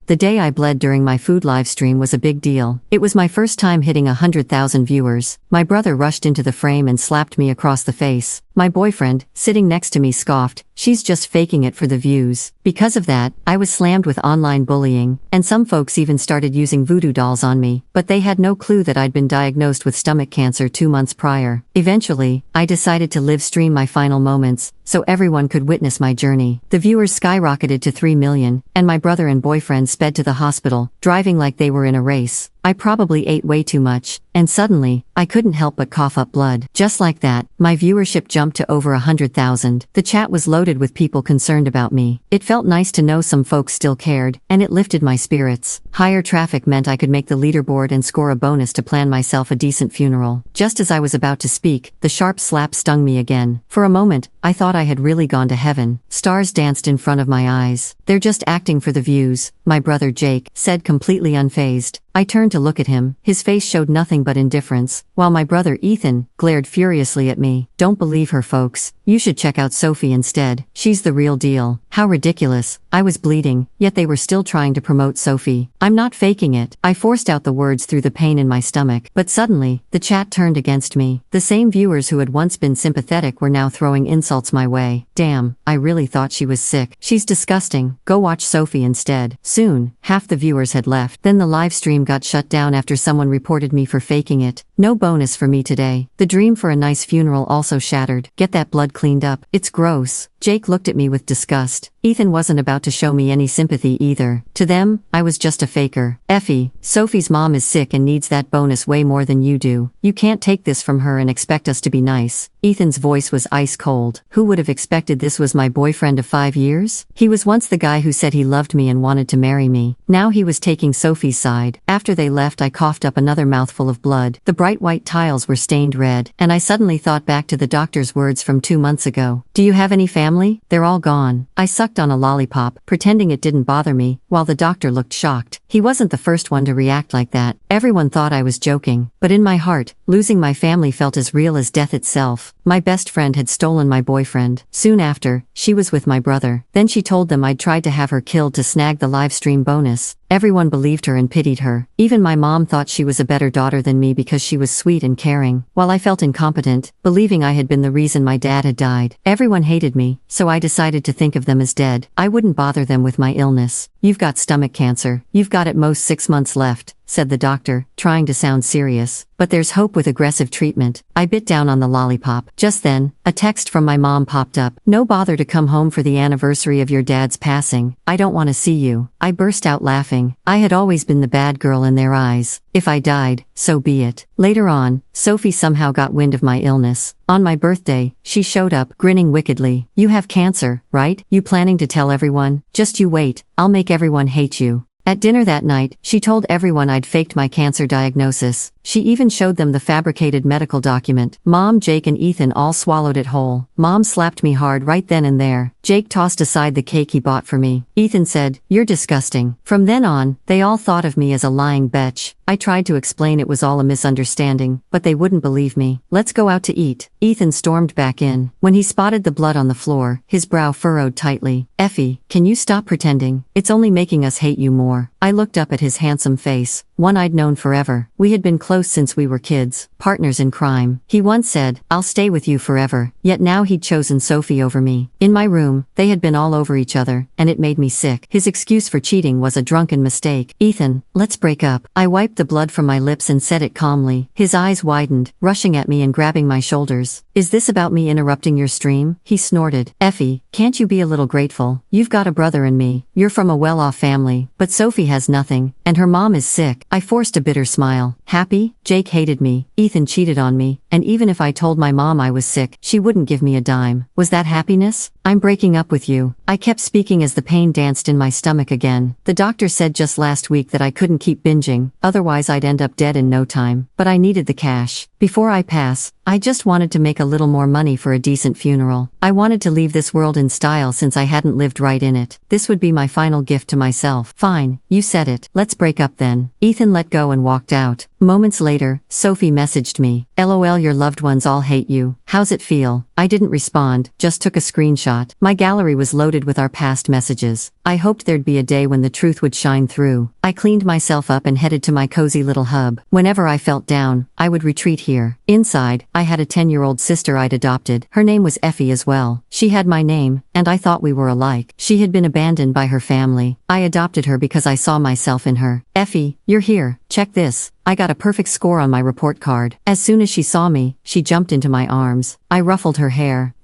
The day I bled during my food livestream was a big deal. It was my first time hitting 100,000 viewers. My brother rushed into the frame and slapped me across the face. My boyfriend, sitting next to me, scoffed, "She's just faking it for the views." Because of that, I was slammed with online bullying, and some folks even started using voodoo dolls on me, but they had no clue that I'd been diagnosed with stomach cancer 2 months prior. Eventually, I decided to live stream my final moments, so everyone could witness my journey. The viewers skyrocketed to 3 million, and my brother and boyfriend sped to the hospital, driving like they were in a race. I probably ate way too much, and suddenly, I couldn't help but cough up blood. Just like that, my viewership jumped to over 100,000. The chat was loaded with people concerned about me. It felt nice to know some folks still cared, and it lifted my spirits. Higher traffic meant I could make the leaderboard and score a bonus to plan myself a decent funeral. Just as I was about to speak, the sharp slap stung me again. For a moment, I thought I had really gone to heaven. Stars danced in front of my eyes. "They're just acting for the views," my brother Jake said, completely unfazed. I turned to look at him. His face showed nothing but indifference, while my brother Ethan glared furiously at me. "Don't believe her, folks. You should check out Sophie instead. She's the real deal." How ridiculous. I was bleeding, yet they were still trying to promote Sophie. "I'm not faking it." I forced out the words through the pain in my stomach. But suddenly, the chat turned against me. The same viewers who had once been sympathetic were now throwing insults my way. "Damn, I really thought she was sick. She's disgusting. Go watch Sophie instead." Soon, half the viewers had left. Then the live stream got shut down after someone reported me for faking it. No bonus for me today. The dream for a nice funeral also shattered. "Get that blood cleaned up. It's gross." Jake looked at me with disgust. Ethan wasn't about to show me any sympathy either. To them, I was just a faker. "Effie, Sophie's mom is sick and needs that bonus way more than you do. You can't take this from her and expect us to be nice." Ethan's voice was ice cold. Who would have expected this was my boyfriend of 5 years? He was once the guy who said he loved me and wanted to marry me. Now he was taking Sophie's side. After they left, I coughed up another mouthful of blood. The bright white tiles were stained red, and I suddenly thought back to the doctor's words from 2 months ago. "Do you have any family? They're all gone." I sucked on a lollipop, pretending it didn't bother me, while the doctor looked shocked. He wasn't the first one to react like that. Everyone thought I was joking, but in my heart, losing my family felt as real as death itself. My best friend had stolen my boyfriend. Soon after, she was with my brother. Then she told them I'd tried to have her killed to snag the livestream bonus. Everyone believed her and pitied her. Even my mom thought she was a better daughter than me because she was sweet and caring, while I felt incompetent, believing I had been the reason my dad had died. Everyone hated me, so I decided to think of them as dead. I wouldn't bother them with my illness. "You've got stomach cancer. You've got at most 6 months left," said the doctor, trying to sound serious. "But there's hope with aggressive treatment." I bit down on the lollipop. Just then, a text from my mom popped up. "No bother to come home for the anniversary of your dad's passing. I don't want to see you." I burst out laughing. I had always been the bad girl in their eyes. If I died, so be it. Later on, Sophie somehow got wind of my illness. On my birthday, she showed up, grinning wickedly. "You have cancer, right? You planning to tell everyone? Just you wait, I'll make everyone hate you." At dinner that night, she told everyone I'd faked my cancer diagnosis. She even showed them the fabricated medical document. Mom, Jake, and Ethan all swallowed it whole. Mom slapped me hard right then and there. Jake tossed aside the cake he bought for me. Ethan said, "You're disgusting." From then on, they all thought of me as a lying bitch. I tried to explain it was all a misunderstanding, but they wouldn't believe me. "Let's go out to eat." Ethan stormed back in. When he spotted the blood on the floor, his brow furrowed tightly. "Effie, can you stop pretending? It's only making us hate you more." I looked up at his handsome face, one I'd known forever. We had been close since we were kids, partners in crime. He once said, "I'll stay with you forever," yet now he'd chosen Sophie over me. In my room, they had been all over each other, and it made me sick. His excuse for cheating was a drunken mistake. "Ethan, let's break up." I wiped the blood from my lips and said it calmly. His eyes widened, rushing at me and grabbing my shoulders. "Is this about me interrupting your stream?" He snorted. "Effie, can't you be a little grateful? You've got a brother and me. You're from a well-off family, but Sophie has nothing, and her mom is sick." I forced a bitter smile. Happy? Jake hated me, Ethan cheated on me, and even if I told my mom I was sick, she wouldn't give me a dime. Was that happiness? "I'm breaking up with you." I kept speaking as the pain danced in my stomach again. The doctor said just last week that I couldn't keep binging, otherwise I'd end up dead in no time. But I needed the cash. Before I pass, I just wanted to make a little more money for a decent funeral. I wanted to leave this world in style since I hadn't lived right in it. This would be my final gift to myself. "Fine, you said it. Let's break up then." Ethan let go and walked out. Moments later, Sophie messaged me, LOL, your loved ones all hate you. How's it feel? I didn't respond, just took a screenshot. My gallery was loaded with our past messages. I hoped there'd be a day when the truth would shine through. I cleaned myself up and headed to my cozy little hub. Whenever I felt down, I would retreat here. Inside, I had a 10-year-old sister I'd adopted. Her name was Effie as well. She had my name, and I thought we were alike. She had been abandoned by her family. I adopted her because I saw myself in her. Effie, you're here. Check this. I got a perfect score on my report card. As soon as she saw me, she jumped into my arms. I ruffled her hair.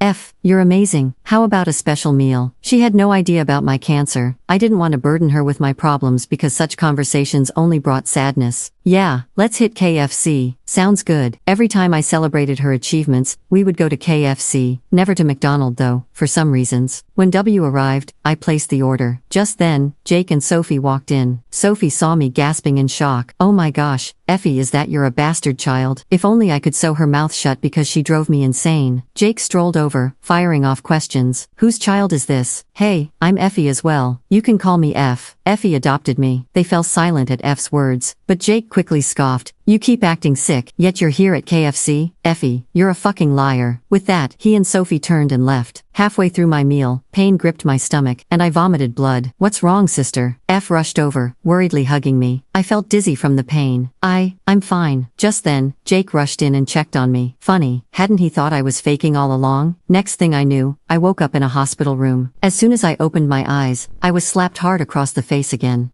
You're amazing. How about a special meal? She had no idea about my cancer. I didn't want to burden her with my problems because such conversations only brought sadness. Yeah, let's hit KFC. Sounds good. Every time I celebrated her achievements, we would go to KFC. Never to McDonald's though, for some reasons. When W arrived, I placed the order. Just then, Jake and Sophie walked in. Sophie saw me gasping in shock. Oh my gosh, Effie, is that you're a bastard child? If only I could sew her mouth shut because she drove me insane. Jake strolled over, firing off questions. Whose child is this? Hey, I'm Effie as well. You can call me F. Effie adopted me. They fell silent at F's words, but Jake quickly scoffed. You keep acting sick, yet you're here at KFC? Effie, you're a fucking liar. With that, he and Sophie turned and left. Halfway through my meal, pain gripped my stomach, and I vomited blood. What's wrong, sister? F rushed over, worriedly hugging me. I felt dizzy from the pain. I'm fine. Just then, Jake rushed in and checked on me. Funny, hadn't he thought I was faking all along? Next thing I knew, I woke up in a hospital room. As soon as I opened my eyes, I was slapped hard across the face again.